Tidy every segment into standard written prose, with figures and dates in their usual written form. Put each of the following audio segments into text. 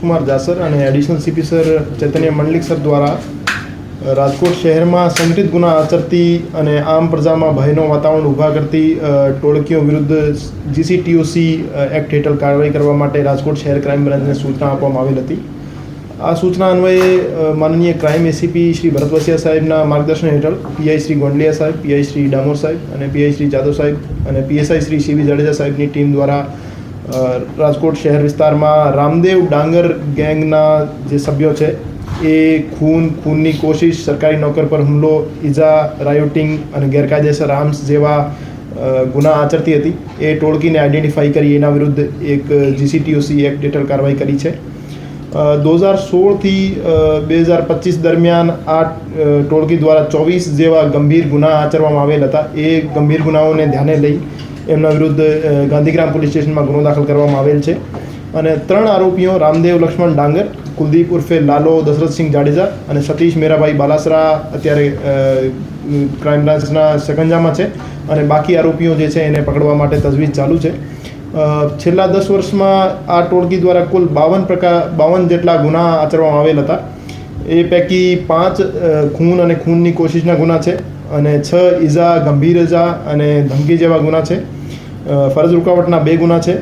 કુમાર જાસર અને additional CP sir ચૈતન્ય મંડલિક sir દ્વારા રાજકોટ શહેરમાં સંગઠિત ગુના આચરતી અને આમ પ્રજામાં ભયનો વાતાવરણ ઊભા કરતી ટોળકીઓ વિરુદ્ધ જીસીટીઓસી એક્ટ હેઠળ કાર્યવાહી કરવા માટે રાજકોટ શહેર ક્રાઇમ બ્રાન્ચને સૂચના આપવામાં આવેલ હતી। આ સૂચના અન્વયે માનનીય ક્રાઇમ એસીપી શ્રી ભરત વસિયા સાહેબના માર્ગદર્શન હેઠળ પીઆઈ શ્રી ગોંડલિયા સાહેબ, પીઆઈ શ્રી ડામોર સાહેબ અને પીઆઈ શ્રી જાદવ સાહેબ અને પીએસઆઈ શ્રી સીવી જાડેજા સાહેબની ટીમ દ્વારા રાજકોટ શહેર વિસ્તારમાં રામદેવ ડાંગર ગેંગના જે સભ્યો છે એ ખૂનની કોશિશ, સરકારી નોકર પર હુમલો, ઈજા, રાયોટિંગ અને ગેરકાયદેસર આર્મ્સ જેવા ગુના આચરતી હતી એ ટોળકીને આઈડેન્ટિફાઈ કરી એના વિરુદ્ધ એક જીસીટીઓસી એક્ટ હેઠળ કાર્યવાહી કરી છે। 2016થી 2025 દરમિયાન આ ટોળકી દ્વારા 24 જેવા ગંભીર ગુના આચરવામાં આવેલ હતા। એ ગંભીર ગુનાઓને ધ્યાને લઈ એમના વિરુદ્ધ ગાંધીગ્રામ પોલીસ સ્ટેશનમાં ગુનો દાખલ કરવામાં આવેલ છે અને 3 આરોપીઓ રામદેવ લક્ષ્મણ ડાંગર, કુલદીપ ઉર્ફે લાલો દશરથસિંહ જાડેજા અને સતીશ મેરાભાઈ બાલાસરા અત્યારે ક્રાઇમ બ્રાન્ચના સકંજામાં છે અને બાકી આરોપીઓ જે છે એને પકડવા માટે તજવીજ ચાલુ છે। છેલ્લા 10 વર્ષમાં આ ટોળકી દ્વારા કુલ 52 જેટલા ગુના આચરવામાં આવેલ હતા। એ પૈકી 5 ખૂન અને ખૂનની કોશિશના ગુના છે અને 6 ઈજા, ગંભીર ઈજા અને ધમકી જેવા ગુના છે। ફરજ રૂકાવટના 2 ગુના છે,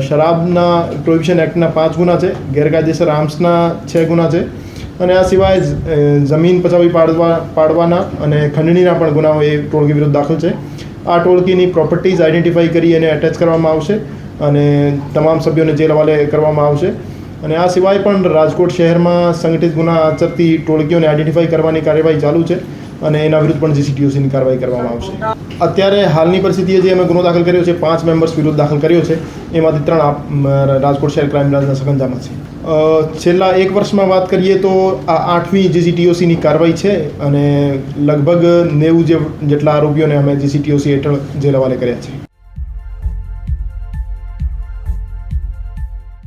શરાબના પ્રોહિબિશન એક્ટના 5 ગુના છે, ગેરકાયદેસર આર્મ્સના 6 ગુના છે અને આ સિવાય જમીન પચાવી પાડવાના અને ખંડણીના પણ ગુનાઓ એ ટોળકી વિરુદ્ધ દાખલ છે। આ ટોળકીની પ્રોપર્ટીઝ આઈડેન્ટિફાઈ કરી અને એટેચ કરવામાં આવશે અને તમામ સભ્યોને જેલ હવાલે કરવામાં આવશે અને આ સિવાય પણ રાજકોટ શહેરમાં સંગઠિત ગુના આચરતી ટોળકીઓને આઈડેન્ટિફાઈ કરવાની કાર્યવાહી ચાલુ છે અને એના વિરુદ્ધ પણ જીસીટીઓસીની કાર્યવાહી કરવામાં આવશે। અત્યારે હાલની પરિસ્થિતિએ જે અમે ગુનો દાખલ કર્યો છે 5 મેમ્બર્સ વિરુદ્ધ દાખલ કર્યો છે, એમાંથી 3 રાજકોટ શહેર ક્રાઇમ બ્રાન્ચના સકંજામાં છે। છેલ્લા 1 વર્ષમાં વાત કરીએ તો આ 8મી જીસીટીઓસીની કાર્યવાહી છે અને લગભગ 90 જેટલા આરોપીઓને અમે જીસીટીઓસી હેઠળ જેલ હવાલે કર્યા છે।